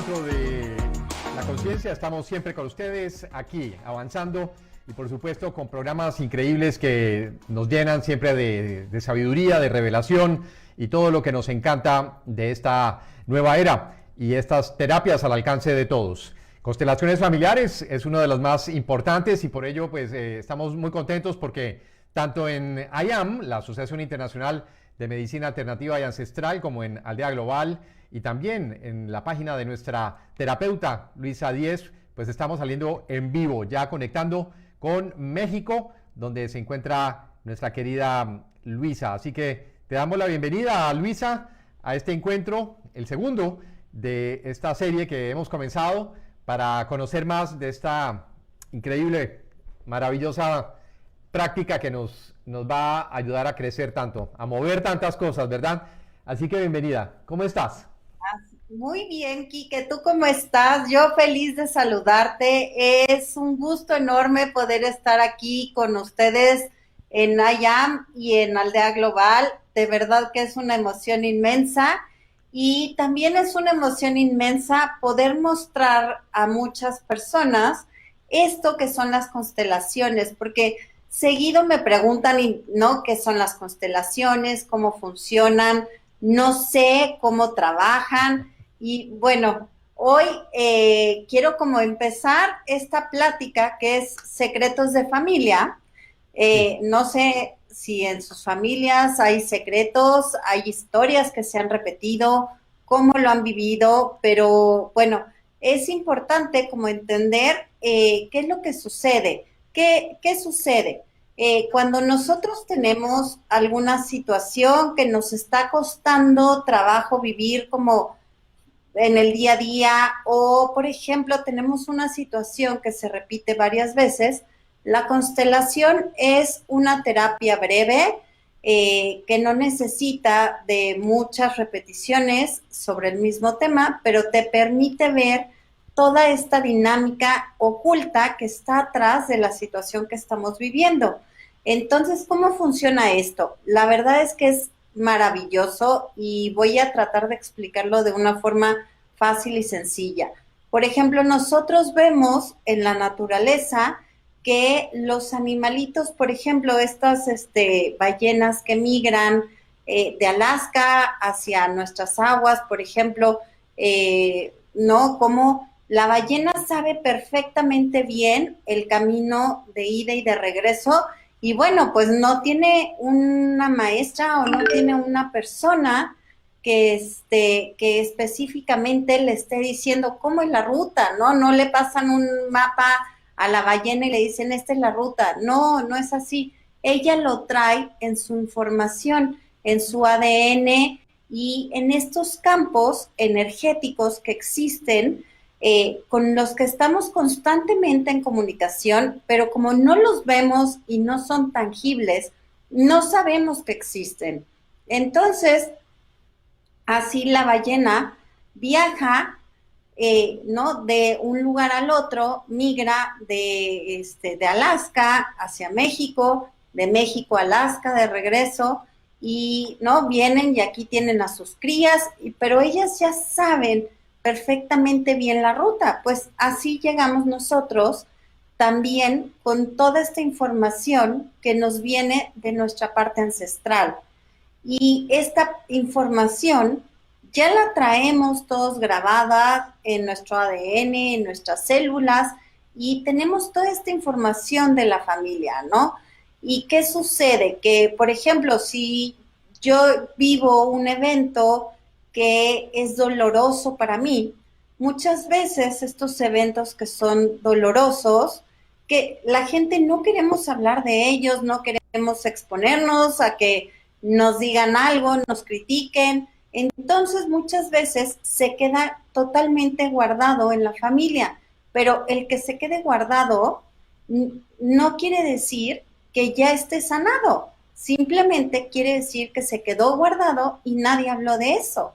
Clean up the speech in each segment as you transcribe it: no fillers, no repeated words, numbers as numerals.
encuentro de la conciencia. Estamos siempre con ustedes aquí, avanzando y por supuesto con programas increíbles que nos llenan siempre de sabiduría, de revelación y todo lo que nos encanta de esta nueva era y estas terapias al alcance de todos. Constelaciones familiares es uno de los más importantes y por ello pues estamos muy contentos porque tanto en IAM, la Asociación Internacional de Medicina Alternativa y Ancestral, como en Aldea Global y también en la página de nuestra terapeuta Luisa Díez, pues estamos saliendo en vivo, ya conectando con México, donde se encuentra nuestra querida Luisa. Así que te damos la bienvenida, Luisa, a este encuentro, el segundo de esta serie que hemos comenzado para conocer más de esta increíble, maravillosa práctica que nos va a ayudar a crecer tanto, a mover tantas cosas, ¿verdad? Así que bienvenida. ¿Cómo estás? Muy bien, Quique, ¿tú cómo estás? Yo feliz de saludarte. Es un gusto enorme poder estar aquí con ustedes en IAM y en Aldea Global. De verdad que es una emoción inmensa y también es una emoción inmensa poder mostrar a muchas personas esto que son las constelaciones, porque seguido me preguntan, ¿no? ¿Qué son las constelaciones? ¿Cómo funcionan? No sé cómo trabajan. Y bueno, hoy quiero como empezar esta plática que es secretos de familia. Sí. No sé si en sus familias hay secretos, hay historias que se han repetido, cómo lo han vivido, pero bueno, es importante como entender qué es lo que sucede. ¿Qué sucede? Cuando nosotros tenemos alguna situación que nos está costando trabajo vivir como en el día a día o, por ejemplo, tenemos una situación que se repite varias veces, la constelación es una terapia breve que no necesita de muchas repeticiones sobre el mismo tema, pero te permite ver toda esta dinámica oculta que está atrás de la situación que estamos viviendo. Entonces, ¿cómo funciona esto? La verdad es que es maravilloso y voy a tratar de explicarlo de una forma fácil y sencilla. Por ejemplo, nosotros vemos en la naturaleza que los animalitos, por ejemplo, estas ballenas que migran de Alaska hacia nuestras aguas, por ejemplo, ¿no? Como la ballena sabe perfectamente bien el camino de ida y de regreso y bueno, pues no tiene una maestra o no tiene una persona que específicamente le esté diciendo cómo es la ruta, ¿no? No le pasan un mapa a la ballena y le dicen, esta es la ruta. No, no es así. Ella lo trae en su información, en su ADN y en estos campos energéticos que existen, con los que estamos constantemente en comunicación, pero como no los vemos y no son tangibles, no sabemos que existen. Entonces, así la ballena viaja, ¿no? De un lugar al otro, migra de Alaska hacia México, de México a Alaska de regreso, y ¿no? Vienen y aquí tienen a sus crías, pero ellas ya saben perfectamente bien la ruta, pues así llegamos nosotros también con toda esta información que nos viene de nuestra parte ancestral. Y esta información ya la traemos todos grabada en nuestro ADN, en nuestras células, y tenemos toda esta información de la familia, ¿no? ¿Y qué sucede? Que, por ejemplo, si yo vivo un evento que es doloroso para mí, muchas veces estos eventos que son dolorosos, que la gente no queremos hablar de ellos, no queremos exponernos a que nos digan algo, nos critiquen. Entonces muchas veces se queda totalmente guardado en la familia, pero el que se quede guardado no quiere decir que ya esté sanado, simplemente quiere decir que se quedó guardado y nadie habló de eso.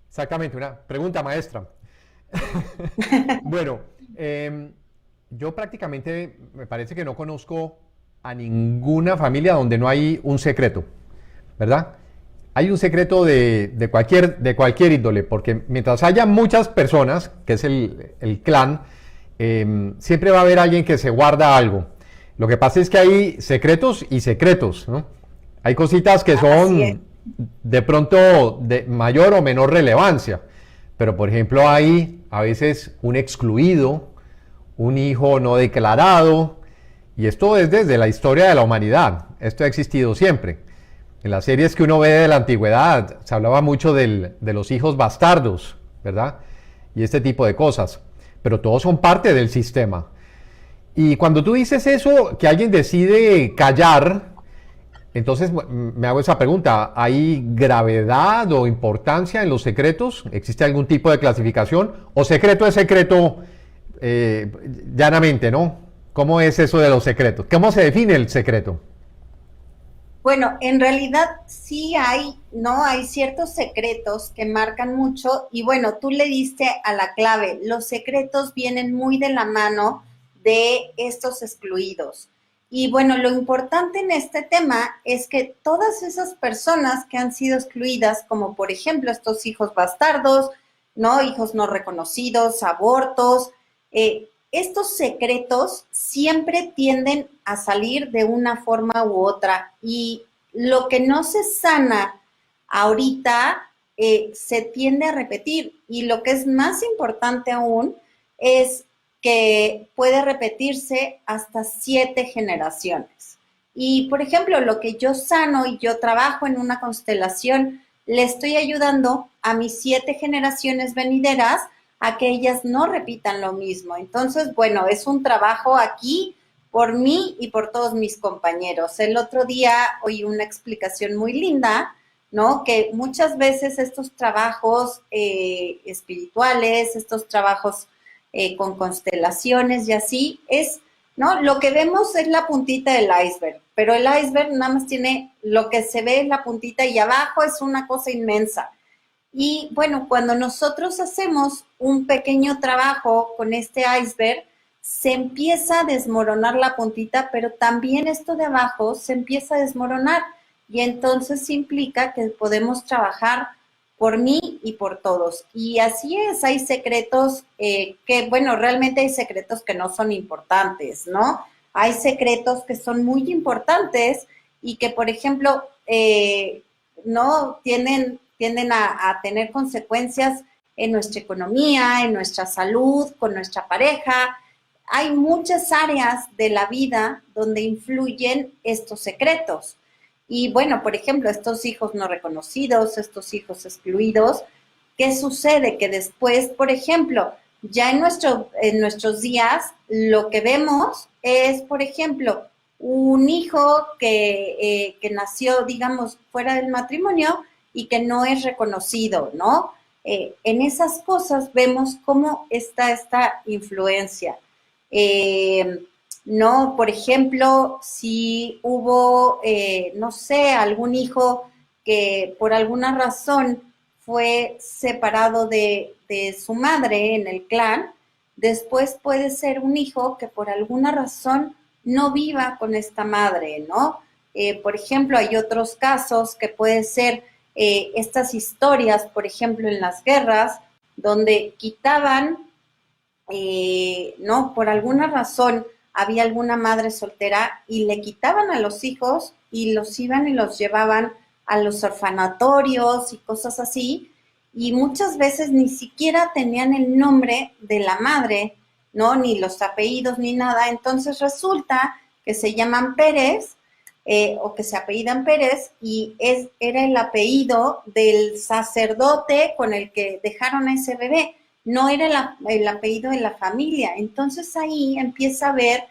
Exactamente, una pregunta maestra. Bueno, yo prácticamente me parece que no conozco a ninguna familia donde no hay un secreto, ¿verdad? hay un secreto de cualquier índole, porque mientras haya muchas personas, que es el clan, siempre va a haber alguien que se guarda algo. Lo que pasa es que hay secretos y secretos, ¿no? Hay cositas que son de pronto de mayor o menor relevancia, pero por ejemplo hay a veces un excluido, un hijo no declarado, y esto es desde la historia de la humanidad, esto ha existido siempre. En las series que uno ve de la antigüedad se hablaba mucho de los hijos bastardos, ¿verdad? Y este tipo de cosas, pero todos son parte del sistema. Y cuando tú dices eso, que alguien decide callar, entonces me hago esa pregunta, ¿hay gravedad o importancia en los secretos? ¿Existe algún tipo de clasificación? ¿O secreto es secreto llanamente, no? ¿Cómo es eso de los secretos? ¿Cómo se define el secreto? Bueno, en realidad sí hay, ¿no? Hay ciertos secretos que marcan mucho y bueno, tú le diste a la clave. Los secretos vienen muy de la mano de estos excluidos. Y bueno, lo importante en este tema es que todas esas personas que han sido excluidas, como por ejemplo estos hijos bastardos, ¿no? Hijos no reconocidos, abortos, estos secretos siempre tienden a salir de una forma u otra y lo que no se sana ahorita se tiende a repetir y lo que es más importante aún es que puede repetirse hasta 7 generaciones. Y, por ejemplo, lo que yo sano y yo trabajo en una constelación, le estoy ayudando a mis 7 generaciones venideras a que ellas no repitan lo mismo. Entonces, bueno, es un trabajo aquí por mí y por todos mis compañeros. El otro día oí una explicación muy linda, ¿no? Que muchas veces estos trabajos espirituales, estos trabajos con constelaciones y así, es, ¿no? Lo que vemos es la puntita del iceberg, pero el iceberg nada más tiene, lo que se ve es la puntita y abajo es una cosa inmensa. Y bueno, cuando nosotros hacemos un pequeño trabajo con este iceberg, se empieza a desmoronar la puntita, pero también esto de abajo se empieza a desmoronar. Y entonces implica que podemos trabajar por mí y por todos. Y así es, hay secretos que, bueno, realmente hay secretos que no son importantes, ¿no? Hay secretos que son muy importantes y que, por ejemplo, no tienden a tener consecuencias en nuestra economía, en nuestra salud, con nuestra pareja. Hay muchas áreas de la vida donde influyen estos secretos. Y bueno, por ejemplo, estos hijos no reconocidos, estos hijos excluidos, ¿qué sucede? Que después, por ejemplo, ya en nuestros días, lo que vemos es, por ejemplo, un hijo que nació, digamos, fuera del matrimonio y que no es reconocido, ¿no? En esas cosas vemos cómo está esta influencia. No, por ejemplo, si hubo, no sé, algún hijo que por alguna razón fue separado de su madre en el clan, después puede ser un hijo que por alguna razón no viva con esta madre, ¿no? Por ejemplo, hay otros casos que puede ser estas historias, por ejemplo, en las guerras, donde quitaban, ¿no? Por alguna razón había alguna madre soltera y le quitaban a los hijos y los iban y los llevaban a los orfanatorios y cosas así, y muchas veces ni siquiera tenían el nombre de la madre, ¿no? Ni los apellidos ni nada, entonces resulta que se llaman Pérez o que se apellidan Pérez y era el apellido del sacerdote con el que dejaron a ese bebé, no era el apellido de la familia. Entonces ahí empieza a haber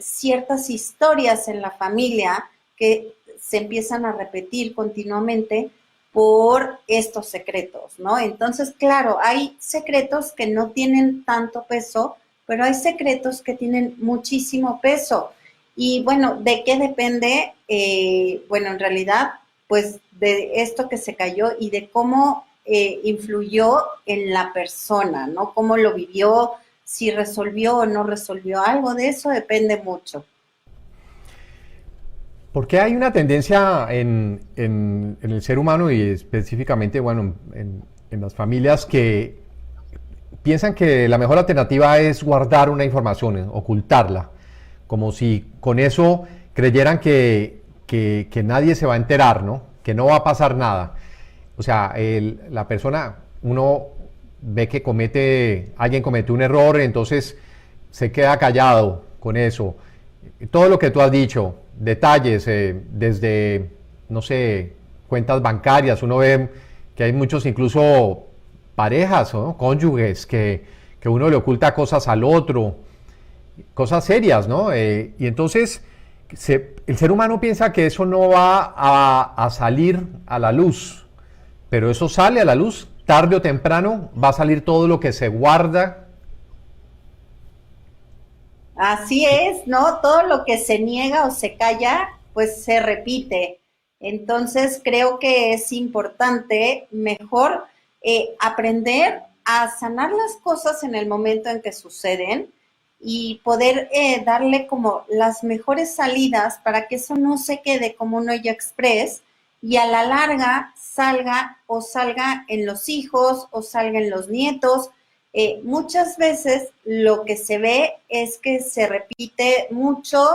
ciertas historias en la familia que se empiezan a repetir continuamente por estos secretos, ¿no? Entonces, claro, hay secretos que no tienen tanto peso, pero hay secretos que tienen muchísimo peso. Y bueno, ¿de qué depende? Bueno, en realidad, pues de esto que se cayó y de cómo influyó en la persona, ¿no? Cómo lo vivió, si resolvió o no resolvió algo, de eso depende mucho. Porque hay una tendencia en el ser humano y específicamente, bueno, en las familias que piensan que la mejor alternativa es guardar una información, ocultarla, como si con eso creyeran que nadie se va a enterar, ¿no? Que no va a pasar nada. O sea, la persona, uno ve que alguien comete un error, entonces se queda callado con eso. Todo lo que tú has dicho, detalles, desde, no sé, cuentas bancarias, uno ve que hay muchos incluso parejas, ¿no? Cónyuges, que uno le oculta cosas al otro, cosas serias, ¿no? Y entonces el ser humano piensa que eso no va a salir a la luz, pero eso sale a la luz, tarde o temprano va a salir todo lo que se guarda. Así es, ¿no? Todo lo que se niega o se calla, pues se repite. Entonces creo que es importante mejor aprender a sanar las cosas en el momento en que suceden y poder darle como las mejores salidas para que eso no se quede como un hoyo express y a la larga salga en los hijos o salga en los nietos. Muchas veces lo que se ve es que se repite mucho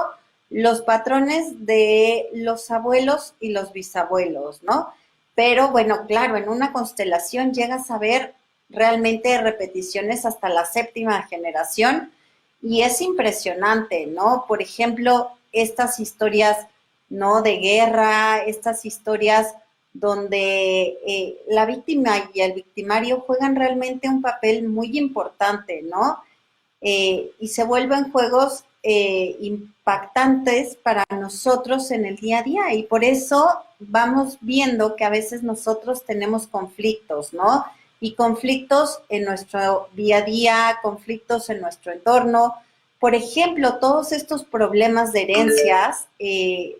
los patrones de los abuelos y los bisabuelos, ¿no? Pero bueno, claro, en una constelación llegas a ver realmente repeticiones hasta la séptima generación y es impresionante, ¿no? Por ejemplo, estas historias, ¿no? De guerra, estas historias donde la víctima y el victimario juegan realmente un papel muy importante, ¿no? Y se vuelven juegos impactantes para nosotros en el día a día y por eso vamos viendo que a veces nosotros tenemos conflictos, ¿no? Y conflictos en nuestro día a día, conflictos en nuestro entorno. Por ejemplo, todos estos problemas de herencias,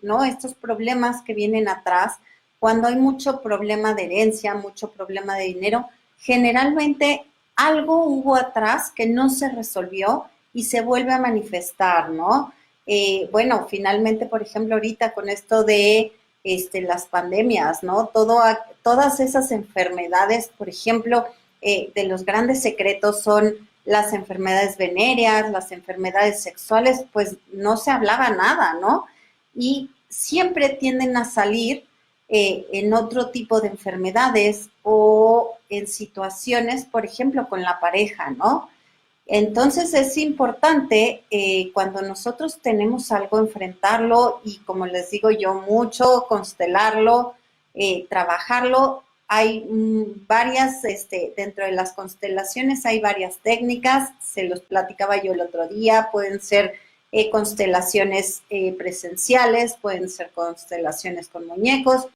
¿no? Estos problemas que vienen atrás, cuando hay mucho problema de herencia, mucho problema de dinero, generalmente algo hubo atrás que no se resolvió y se vuelve a manifestar, ¿no? Bueno, finalmente, por ejemplo, ahorita con esto de las pandemias, ¿no? Todas esas enfermedades, por ejemplo, de los grandes secretos son las enfermedades venéreas, las enfermedades sexuales, pues no se hablaba nada, ¿no? Y siempre tienden a salir en otro tipo de enfermedades o en situaciones, por ejemplo, con la pareja, ¿no? Entonces es importante cuando nosotros tenemos algo, enfrentarlo y como les digo yo, mucho constelarlo, trabajarlo. Hay varias, dentro de las constelaciones hay varias técnicas, se los platicaba yo el otro día, pueden ser constelaciones presenciales, pueden ser constelaciones con muñecos,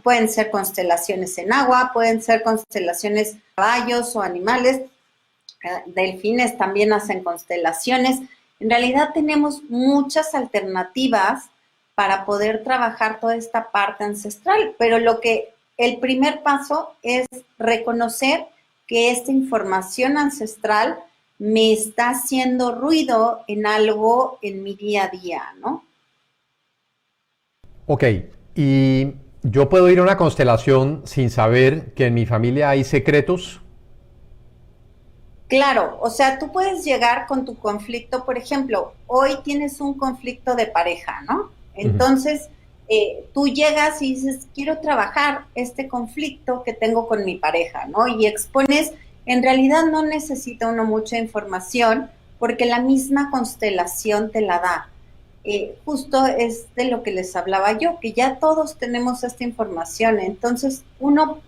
pueden ser constelaciones en agua, pueden ser constelaciones de caballos o animales, delfines también hacen constelaciones. En realidad tenemos muchas alternativas para poder trabajar toda esta parte ancestral, pero el primer paso es reconocer que esta información ancestral me está haciendo ruido en algo en mi día a día, ¿no? Ok, y yo puedo ir a una constelación sin saber que en mi familia hay secretos. Claro, o sea, tú puedes llegar con tu conflicto, por ejemplo, hoy tienes un conflicto de pareja, ¿no? Ujú. Entonces, tú llegas y dices, quiero trabajar este conflicto que tengo con mi pareja, ¿no? Y expones, en realidad no necesita uno mucha información porque la misma constelación te la da. Justo es de lo que les hablaba yo, que ya todos tenemos esta información, entonces uno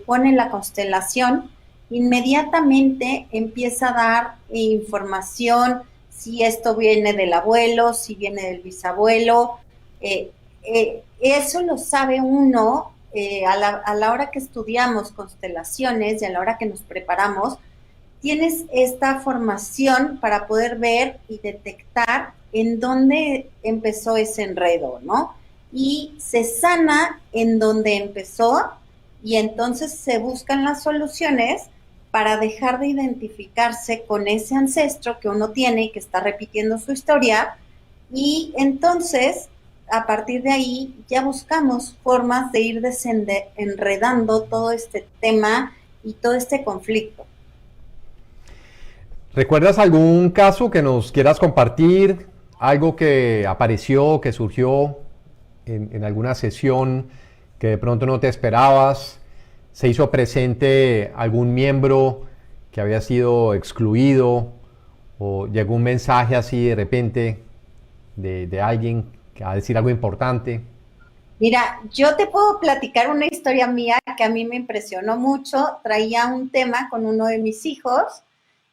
pone la constelación, inmediatamente empieza a dar información, si esto viene del abuelo, si viene del bisabuelo, eso lo sabe uno a la hora que estudiamos constelaciones y a la hora que nos preparamos, tienes esta formación para poder ver y detectar en dónde empezó ese enredo, ¿no? Y se sana en donde empezó y entonces se buscan las soluciones para dejar de identificarse con ese ancestro que uno tiene y que está repitiendo su historia y entonces a partir de ahí ya buscamos formas de ir desenredando todo este tema y todo este conflicto. ¿Recuerdas algún caso que nos quieras compartir? Algo que apareció, que surgió en alguna sesión que de pronto no te esperabas. ¿Se hizo presente algún miembro que había sido excluido? ¿O llegó un mensaje así de repente de alguien que va a decir algo importante? Mira, yo te puedo platicar una historia mía que a mí me impresionó mucho. Traía un tema con uno de mis hijos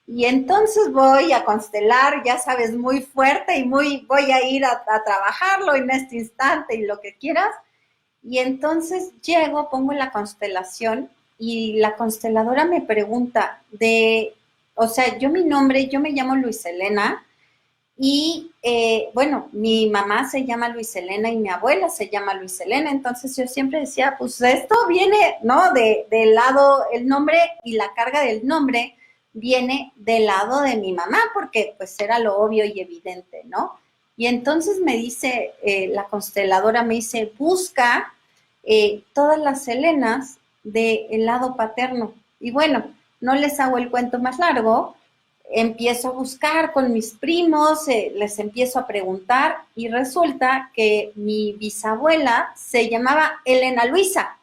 y entonces voy a constelar, ya sabes, muy fuerte y voy a ir a trabajarlo en este instante y lo que quieras. Y entonces llego, pongo la constelación y la consteladora me pregunta o sea, mi nombre, yo me llamo Luis Elena y bueno, mi mamá se llama Luis Elena y mi abuela se llama Luis Elena, entonces yo siempre decía, pues esto viene, ¿no? Del lado, el nombre y la carga del nombre viene del lado de mi mamá, porque pues era lo obvio y evidente, ¿no? Y entonces me dice, la consteladora me dice, busca todas las Helenas del lado paterno. Y bueno, no les hago el cuento más largo, empiezo a buscar con mis primos, les empiezo a preguntar y resulta que mi bisabuela se llamaba Elena Luisa.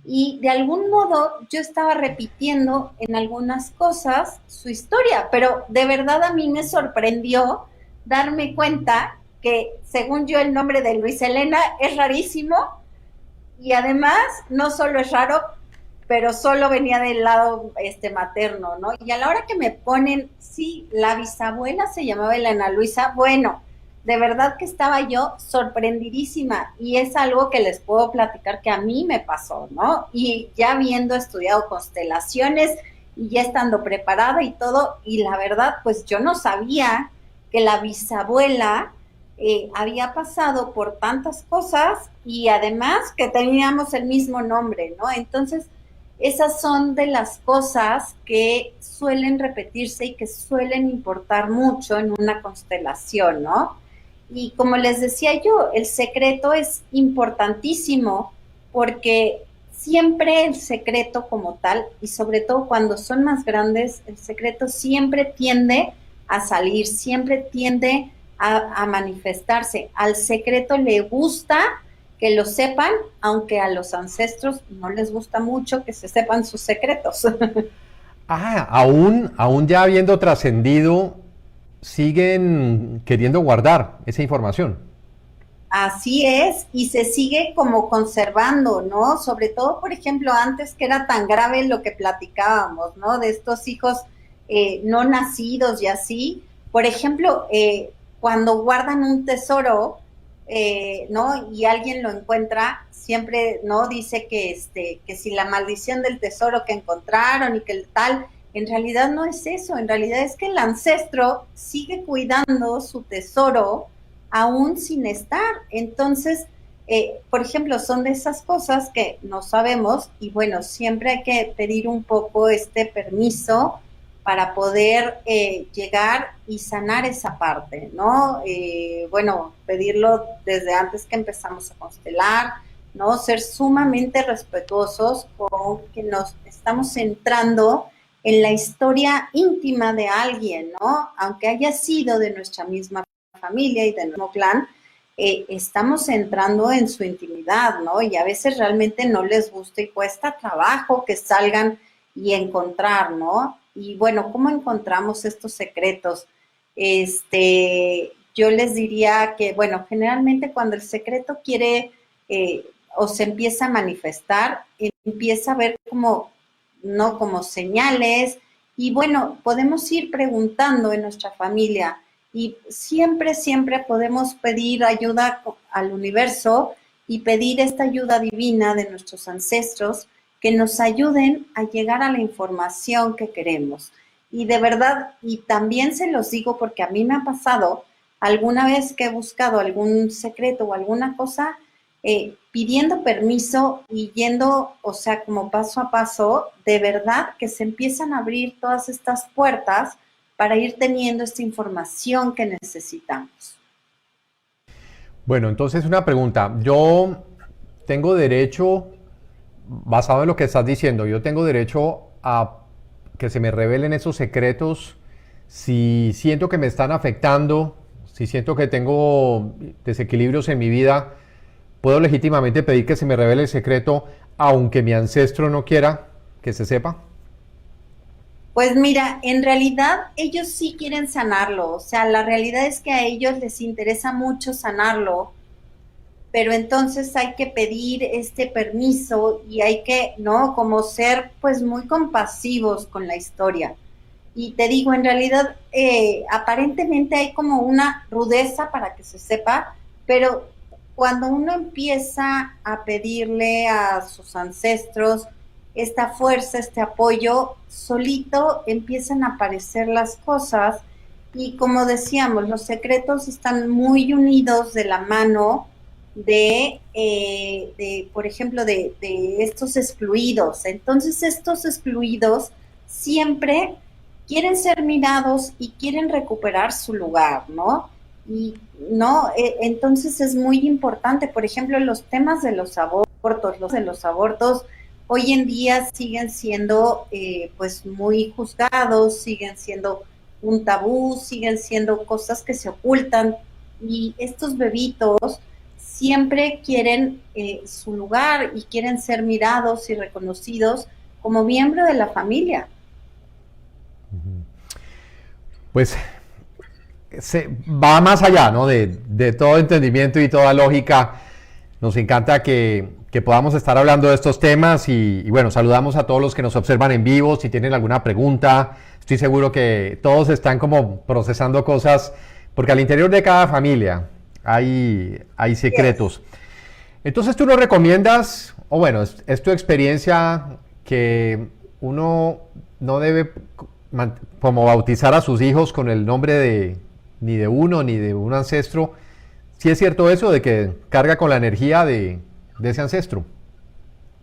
Y de algún modo yo estaba repitiendo en algunas cosas su historia, pero de verdad a mí me sorprendió darme cuenta que según yo el nombre de Luis Elena es rarísimo y además no solo es raro, pero solo venía del lado materno, ¿no? Y a la hora que me ponen, sí, la bisabuela se llamaba Elena Luisa, bueno, de verdad que estaba yo sorprendidísima y es algo que les puedo platicar que a mí me pasó, ¿no? Y ya habiendo estudiado constelaciones y ya estando preparada y todo, y la verdad, pues yo no sabía que la bisabuela había pasado por tantas cosas y además que teníamos el mismo nombre, ¿no? Entonces, esas son de las cosas que suelen repetirse y que suelen importar mucho en una constelación, ¿no? Y como les decía yo, el secreto es importantísimo porque siempre el secreto como tal, y sobre todo cuando son más grandes, el secreto siempre tiende a salir, siempre tiende a manifestarse. Al secreto le gusta que lo sepan, aunque a los ancestros no les gusta mucho que se sepan sus secretos. Ah, aún ya habiendo trascendido, siguen queriendo guardar esa información. Así es, y se sigue como conservando, ¿no? Sobre todo, por ejemplo, antes que era tan grave lo que platicábamos, ¿no? De estos hijos no nacidos y así. Por ejemplo, cuando guardan un tesoro, ¿no? Y alguien lo encuentra, siempre, ¿no? Dice que si la maldición del tesoro que encontraron y que el tal, en realidad no es eso, en realidad es que el ancestro sigue cuidando su tesoro aún sin estar. Entonces, por ejemplo, son de esas cosas que no sabemos y bueno, siempre hay que pedir un poco este permiso para poder llegar y sanar esa parte, ¿no? Bueno, pedirlo desde antes que empezamos a constelar, ¿no? Ser sumamente respetuosos con que nos estamos centrando en la historia íntima de alguien, ¿no? Aunque haya sido de nuestra misma familia y del mismo clan, estamos entrando en su intimidad, ¿no? Y a veces realmente no les gusta y cuesta trabajo que salgan y encontrar, ¿no? Y bueno, ¿cómo encontramos estos secretos? Yo les diría que, bueno, generalmente cuando el secreto quiere o se empieza a manifestar, empieza a ver como, ¿no? Como señales y bueno, podemos ir preguntando en nuestra familia, y siempre, siempre podemos pedir ayuda al universo y pedir esta ayuda divina de nuestros ancestros que nos ayuden a llegar a la información que queremos. Y de verdad, y también se los digo porque a mí me ha pasado alguna vez que he buscado algún secreto o alguna cosa, pidiendo permiso y yendo, o sea, como paso a paso, de verdad que se empiezan a abrir todas estas puertas para ir teniendo esta información que necesitamos. Bueno, entonces una pregunta. Yo tengo derecho, basado en lo que estás diciendo, yo tengo derecho a que se me revelen esos secretos si siento que me están afectando, si siento que tengo desequilibrios en mi vida, ¿puedo legítimamente pedir que se me revele el secreto aunque mi ancestro no quiera que se sepa? Pues mira, en realidad ellos sí quieren sanarlo, o sea, la realidad es que a ellos les interesa mucho sanarlo, pero entonces hay que pedir este permiso y hay que, ¿no? Como ser pues muy compasivos con la historia. Y te digo, en realidad, aparentemente hay como una rudeza para que se sepa, pero cuando uno empieza a pedirle a sus ancestros esta fuerza, este apoyo, solito empiezan a aparecer las cosas y como decíamos, los secretos están muy unidos de la mano por ejemplo, de estos excluidos. Entonces, estos excluidos siempre quieren ser mirados y quieren recuperar su lugar, ¿no? Y no, entonces es muy importante, por ejemplo, los temas de los abortos hoy en día siguen siendo pues muy juzgados, siguen siendo un tabú, siguen siendo cosas que se ocultan y estos bebitos siempre quieren su lugar y quieren ser mirados y reconocidos como miembro de la familia. Pues va más allá, ¿no? De todo entendimiento y toda lógica. Nos encanta que podamos estar hablando de estos temas y bueno, saludamos a todos los que nos observan en vivo. Si tienen alguna pregunta, estoy seguro que todos están como procesando cosas, porque al interior de cada familia hay secretos. Entonces tú nos recomiendas, o bueno, es tu experiencia que uno no debe como bautizar a sus hijos con el nombre de ni de uno ni de un ancestro. ¿Sí es cierto eso de que carga con la energía de ese ancestro?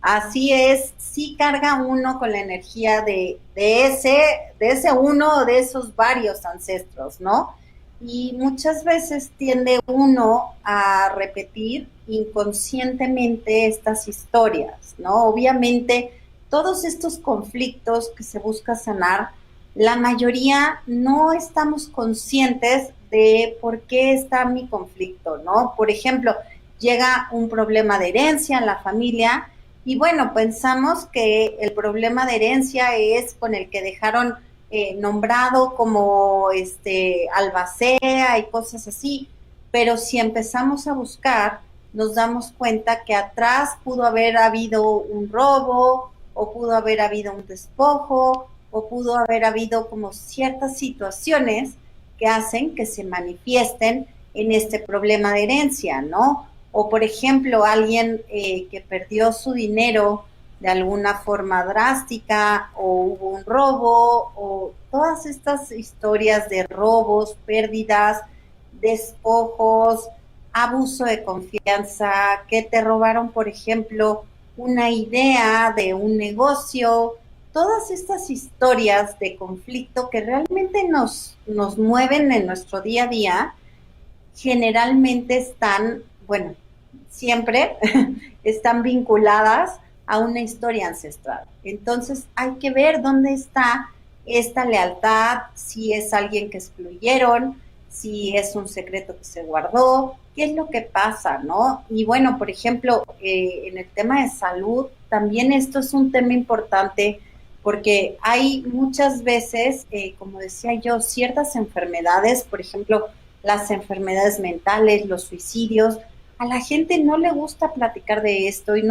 Así es, sí carga uno con la energía de ese uno o de esos varios ancestros, ¿no? Y muchas veces tiende uno a repetir inconscientemente estas historias, ¿no? Obviamente, todos estos conflictos que se busca sanar, la mayoría no estamos conscientes de por qué está mi conflicto, ¿no? Por ejemplo, llega un problema de herencia en la familia y bueno, pensamos que el problema de herencia es con el que dejaron nombrado como albacea y cosas así, pero si empezamos a buscar, nos damos cuenta que atrás pudo haber habido un robo o pudo haber habido un despojo o pudo haber habido como ciertas situaciones que hacen que se manifiesten en este problema de herencia, ¿no? O por ejemplo, alguien que perdió su dinero de alguna forma drástica o hubo un robo o todas estas historias de robos, pérdidas, despojos, abuso de confianza, que te robaron, por ejemplo, una idea de un negocio, todas estas historias de conflicto que realmente nos mueven en nuestro día a día, generalmente están, bueno, siempre están vinculadas a una historia ancestral. Entonces hay que ver dónde está esta lealtad, si es alguien que excluyeron, si es un secreto que se guardó, qué es lo que pasa, ¿no? Y bueno, por ejemplo, en el tema de salud, también esto es un tema importante porque hay muchas veces, como decía yo, ciertas enfermedades, por ejemplo, las enfermedades mentales, los suicidios, a la gente no le gusta platicar de esto y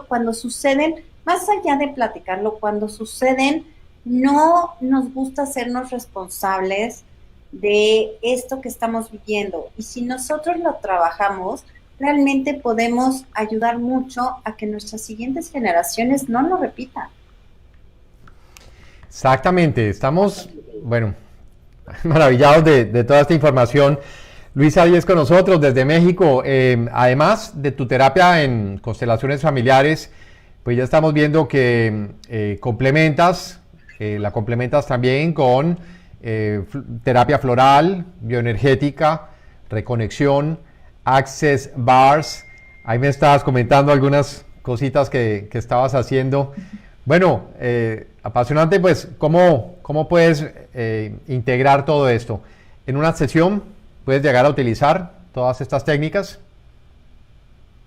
cuando suceden, más allá de platicarlo, cuando suceden, no nos gusta hacernos responsables de esto que estamos viviendo. Y si nosotros lo trabajamos, realmente podemos ayudar mucho a que nuestras siguientes generaciones no lo repitan. Exactamente, estamos, bueno, maravillados de toda esta información. Luisa Díez con nosotros desde México. Además de tu terapia en constelaciones familiares, pues ya estamos viendo que la complementas también con terapia floral, bioenergética, reconexión. Access Bars. Ahí me estabas comentando algunas cositas que estabas haciendo. Bueno, apasionante, pues, ¿cómo puedes integrar todo esto? En una sesión, ¿puedes llegar a utilizar todas estas técnicas?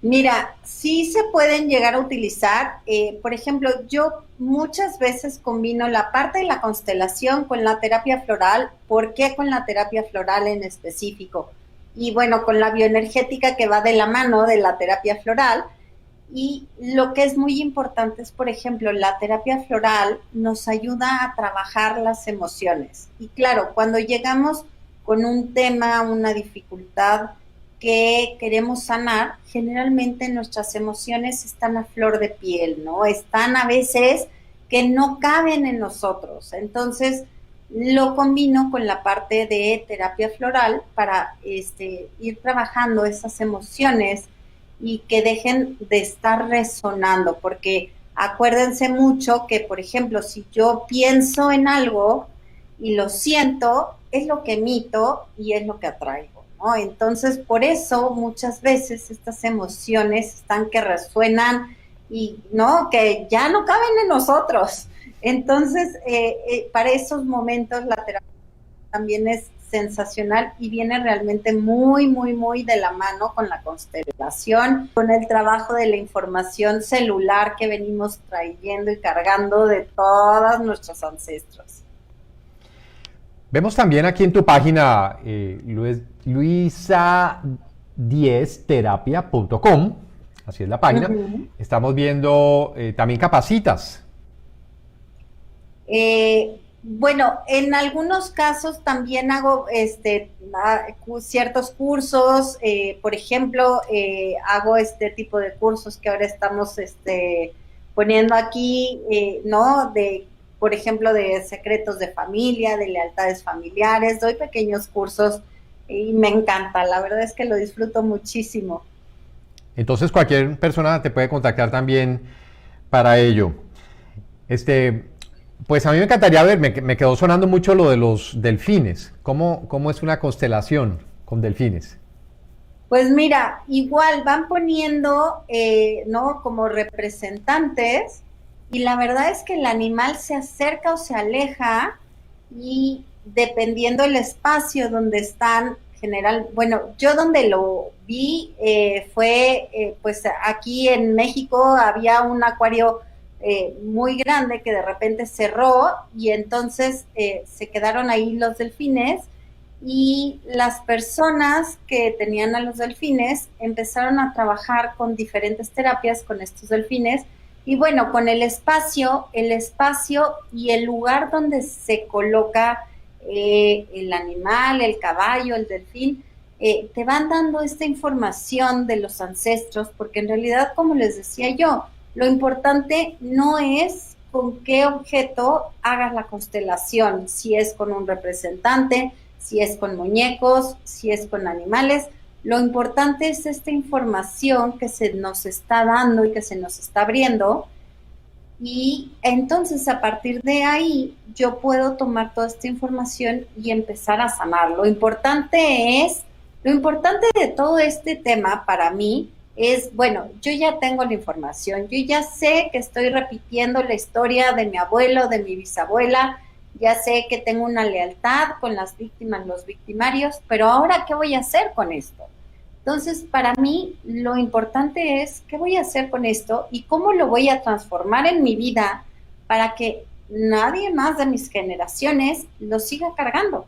Mira, sí se pueden llegar a utilizar. Por ejemplo, yo muchas veces combino la parte de la constelación con la terapia floral. ¿Por qué con la terapia floral en específico? Y bueno, con la bioenergética que va de la mano de la terapia floral. Y lo que es muy importante es, por ejemplo, la terapia floral nos ayuda a trabajar las emociones. Y claro, cuando llegamos con un tema, una dificultad que queremos sanar, generalmente nuestras emociones están a flor de piel, ¿no? Están a veces que no caben en nosotros. Entonces, lo combino con la parte de terapia floral para ir trabajando esas emociones y que dejen de estar resonando, porque acuérdense mucho que, por ejemplo, si yo pienso en algo y lo siento, es lo que emito y es lo que atraigo, ¿no? Entonces, por eso muchas veces estas emociones están que resuenan y, ¿no? Que ya no caben en nosotros. Entonces, para esos momentos la terapia también es sensacional y viene realmente muy, muy, muy de la mano con la constelación, con el trabajo de la información celular que venimos trayendo y cargando de todos nuestros ancestros. Vemos también aquí en tu página luisa10terapia.com, así es la página. Estamos viendo, también capacitas. Bueno, en algunos casos también hago ciertos cursos, por ejemplo, hago este tipo de cursos que ahora estamos poniendo aquí, ¿no? Por ejemplo, de secretos de familia, de lealtades familiares, doy pequeños cursos y me encanta, la verdad es que lo disfruto muchísimo. Entonces cualquier persona te puede contactar también para ello. Pues a mí me encantaría ver, me quedó sonando mucho lo de los delfines. ¿Cómo es una constelación con delfines? Pues mira, igual van poniendo, ¿no? Como representantes y la verdad es que el animal se acerca o se aleja y dependiendo el espacio donde están, bueno, yo donde lo vi fue, pues aquí en México había un acuario muy grande que de repente cerró y entonces se quedaron ahí los delfines y las personas que tenían a los delfines empezaron a trabajar con diferentes terapias con estos delfines y bueno, con el espacio y el lugar donde se coloca el animal, el caballo, el delfín, te van dando esta información de los ancestros, porque en realidad, como les decía yo, lo importante no es con qué objeto hagas la constelación, si es con un representante, si es con muñecos, si es con animales. Lo importante es esta información que se nos está dando y que se nos está abriendo. Y entonces a partir de ahí yo puedo tomar toda esta información y empezar a sanar. Lo importante de todo este tema para mí es, bueno, yo ya tengo la información, yo ya sé que estoy repitiendo la historia de mi abuelo, de mi bisabuela, ya sé que tengo una lealtad con las víctimas, los victimarios, pero ahora, ¿qué voy a hacer con esto? Entonces, para mí, lo importante es qué voy a hacer con esto y cómo lo voy a transformar en mi vida para que nadie más de mis generaciones lo siga cargando.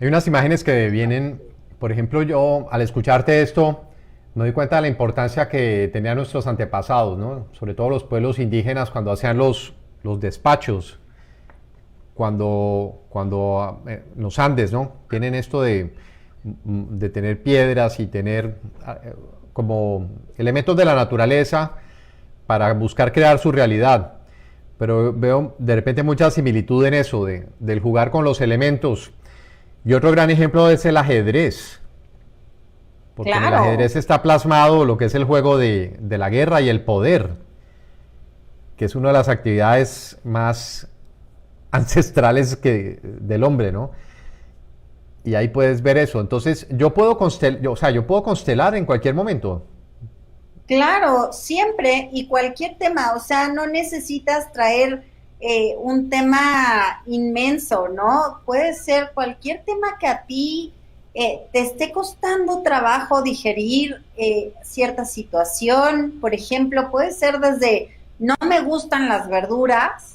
Hay unas imágenes que vienen, por ejemplo, yo al escucharte esto, me doy cuenta de la importancia que tenían nuestros antepasados, ¿no? Sobre todo los pueblos indígenas cuando hacían los despachos, cuando los Andes, ¿no? Tienen esto de tener piedras y tener como elementos de la naturaleza para buscar crear su realidad. Pero veo de repente mucha similitud en eso, del jugar con los elementos. Y otro gran ejemplo es el ajedrez. Porque claro, en el ajedrez está plasmado lo que es el juego de la guerra y el poder, que es una de las actividades más ancestrales del hombre, ¿no? y ahí puedes ver eso. Entonces, yo puedo yo puedo constelar en cualquier momento. Claro, siempre y cualquier tema, o sea, no necesitas traer un tema inmenso, ¿no? Puede ser cualquier tema que a ti te esté costando trabajo digerir cierta situación. Por ejemplo, puede ser desde no me gustan las verduras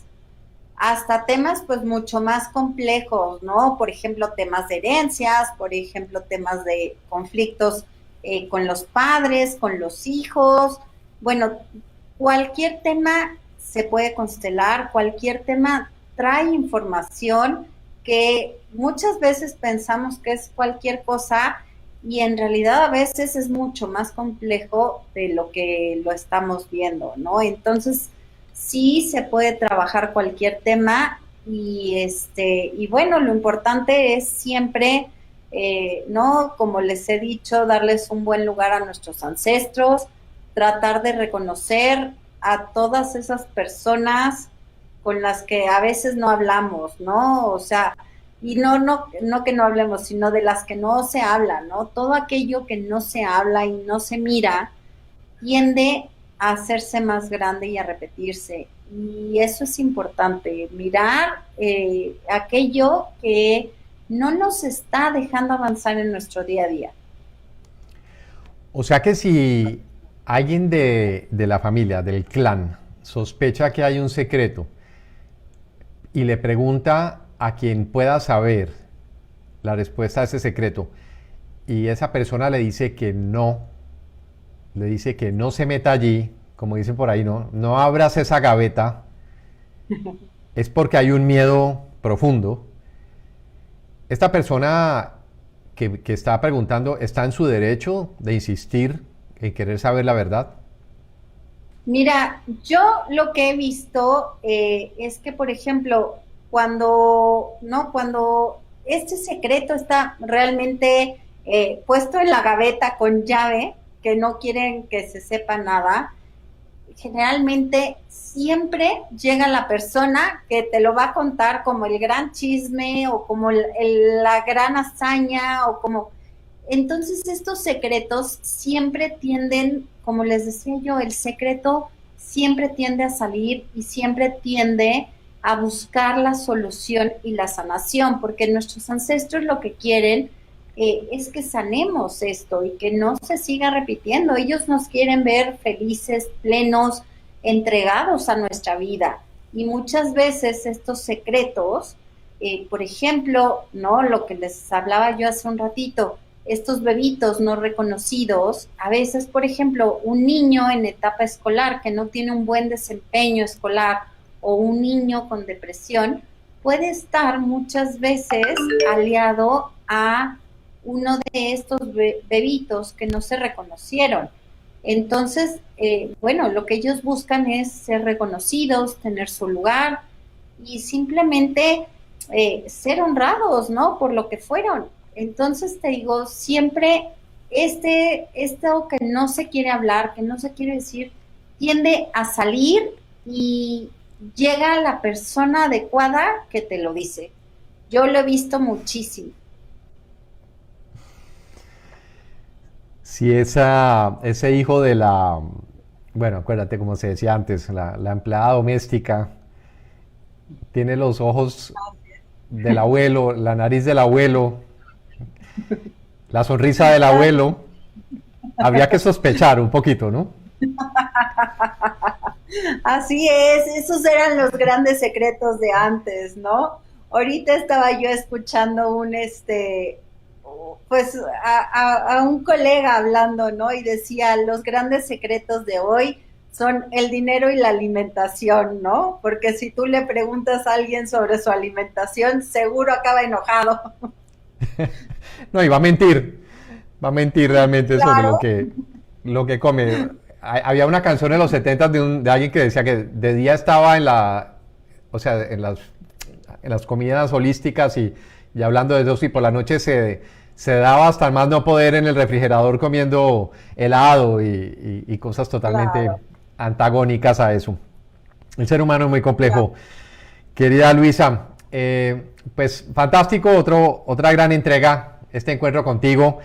hasta temas pues mucho más complejos, ¿no? Por ejemplo, temas de herencias, por ejemplo, temas de conflictos con los padres, con los hijos. Bueno, cualquier tema se puede constelar, cualquier tema trae información que muchas veces pensamos que es cualquier cosa y en realidad a veces es mucho más complejo de lo que lo estamos viendo, ¿no? Entonces, sí se puede trabajar cualquier tema y bueno, lo importante es siempre, ¿no? Como les he dicho, darles un buen lugar a nuestros ancestros, tratar de reconocer a todas esas personas con las que a veces no hablamos, ¿no? O sea, y no que no hablemos, sino de las que no se habla, ¿no? Todo aquello que no se habla y no se mira tiende a hacerse más grande y a repetirse. Y eso es importante, mirar aquello que no nos está dejando avanzar en nuestro día a día. O sea que si alguien de la familia, del clan, sospecha que hay un secreto y le pregunta a quien pueda saber la respuesta a ese secreto y esa persona le dice que no se meta allí, como dicen por ahí, no abras esa gaveta, es porque hay un miedo profundo. Esta persona que está preguntando está en su derecho de insistir en querer saber la verdad. Mira, yo lo que he visto es que, por ejemplo, cuando este secreto está realmente puesto en la gaveta con llave, que no quieren que se sepa nada, generalmente siempre llega la persona que te lo va a contar como el gran chisme o como la gran hazaña o como... Entonces estos secretos siempre tienden, como les decía yo, el secreto siempre tiende a salir y siempre tiende a buscar la solución y la sanación, porque nuestros ancestros lo que quieren es que sanemos esto y que no se siga repitiendo. Ellos nos quieren ver felices, plenos, entregados a nuestra vida. Y muchas veces estos secretos, por ejemplo, ¿no? Lo que les hablaba yo hace un ratito, estos bebitos no reconocidos, a veces, por ejemplo, un niño en etapa escolar que no tiene un buen desempeño escolar o un niño con depresión, puede estar muchas veces aliado a uno de estos bebitos que no se reconocieron. Entonces, bueno, lo que ellos buscan es ser reconocidos, tener su lugar y simplemente ser honrados, ¿no? Por lo que fueron. Entonces te digo, siempre esto que no se quiere hablar, que no se quiere decir, tiende a salir y llega la persona adecuada que te lo dice. Yo lo he visto muchísimo. Si ese hijo bueno, acuérdate como se decía antes, la empleada doméstica, tiene los ojos del abuelo, la nariz del abuelo, la sonrisa del abuelo, habría que sospechar un poquito, ¿no? Así es, esos eran los grandes secretos de antes, ¿no? Ahorita estaba yo escuchando pues a un colega hablando, ¿no? Y decía, los grandes secretos de hoy son el dinero y la alimentación, ¿no? Porque si tú le preguntas a alguien sobre su alimentación, seguro acaba enojado. No, y va a mentir realmente sobre Claro. lo que come. Había una canción en los 70 de alguien que decía que de día estaba o sea, en las comidas holísticas y hablando de eso, y por la noche se daba hasta el más no poder en el refrigerador comiendo helado y cosas totalmente Claro, antagónicas a eso. El ser humano es muy complejo. claro. Querida Luisa, Pues fantástico, otra gran entrega, este encuentro contigo.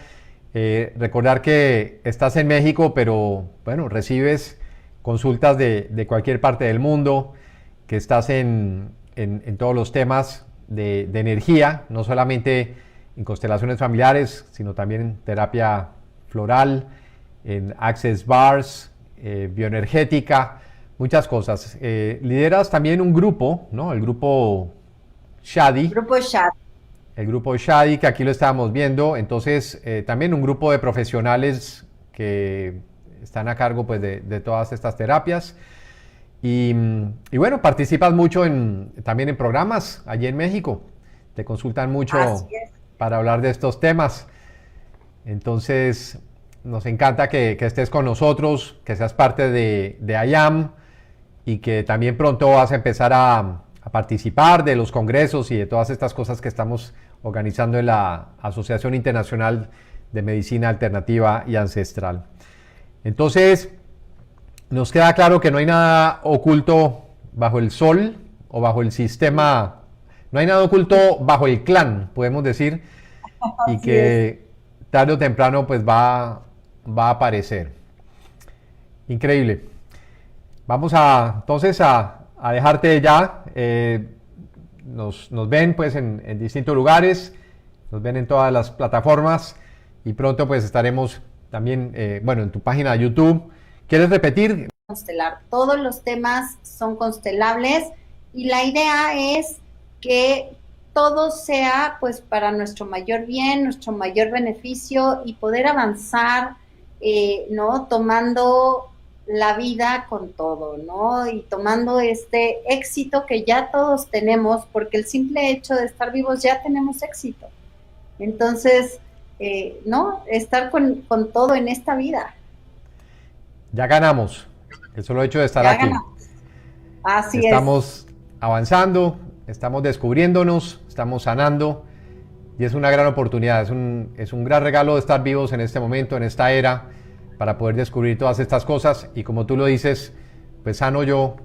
Recordar que estás en México, pero bueno, recibes consultas de cualquier parte del mundo, que estás en todos los temas de energía, no solamente en constelaciones familiares, sino también en terapia floral, en access bars, bioenergética, muchas cosas. Lideras también un grupo, ¿no? El grupo Shadi. Grupo Shadi. El grupo Shadi, que aquí lo estábamos viendo. Entonces, también un grupo de profesionales que están a cargo pues, de todas estas terapias. Y bueno, participas mucho también en programas allí en México. Te consultan mucho para hablar de estos temas. Entonces, nos encanta que estés con nosotros, que seas parte de IAM y que también pronto vas a empezar a participar de los congresos y de todas estas cosas que estamos organizando en la Asociación Internacional de Medicina Alternativa y Ancestral. Entonces, nos queda claro que no hay nada oculto bajo el sol o bajo el sistema, no hay nada oculto bajo el clan, podemos decir, y que tarde o temprano pues va a aparecer. Increíble. Vamos entonces a dejarte ya. Nos ven pues en distintos lugares, nos ven en todas las plataformas y pronto pues estaremos también, bueno, en tu página de YouTube. ¿Quieres repetir? Constelar. Todos los temas son constelables y la idea es que todo sea pues para nuestro mayor bien, nuestro mayor beneficio y poder avanzar, ¿no? Tomando la vida con todo, ¿no? Y tomando este éxito que ya todos tenemos, porque el simple hecho de estar vivos ya tenemos éxito. Entonces, ¿no? Estar con todo en esta vida. Ya ganamos. El solo hecho de estar ya aquí. Ganamos. Así estamos avanzando, estamos descubriéndonos, estamos sanando y es una gran oportunidad, es un gran regalo de estar vivos en este momento, en esta era, para poder descubrir todas estas cosas y como tú lo dices, pues sano yo,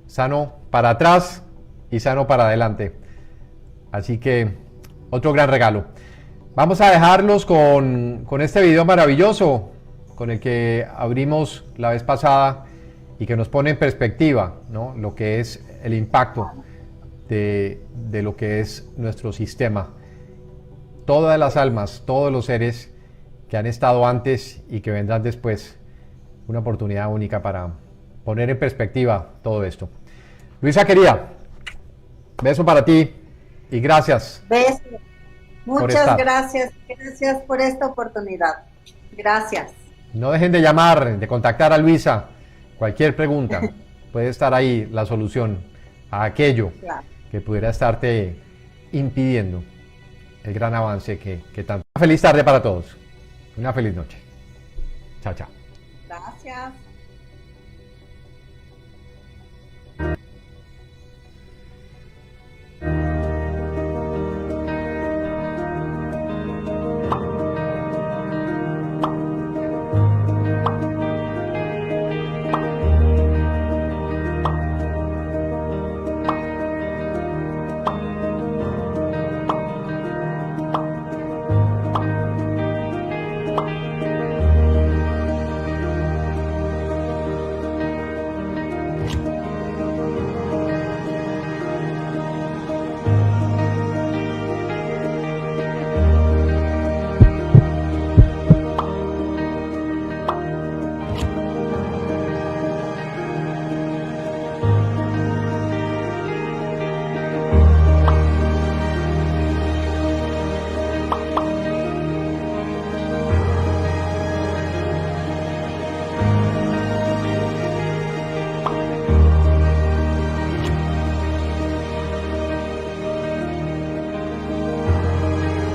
sano para atrás y sano para adelante. Así que otro gran regalo. Vamos a dejarlos con este video maravilloso con el que abrimos la vez pasada y que nos pone en perspectiva, ¿no? Lo que es el impacto de lo que es nuestro sistema. Todas las almas, todos los seres que han estado antes y que vendrán después. Una oportunidad única para poner en perspectiva todo esto. Luisa querida, beso para ti y gracias. Beso. Muchas gracias. Gracias por esta oportunidad. Gracias. No dejen de llamar, de contactar a Luisa. Cualquier pregunta, puede estar ahí la solución a aquello que pudiera estarte impidiendo el gran avance que tanto. Una feliz tarde para todos. Una feliz noche. Chao, chao. Gracias.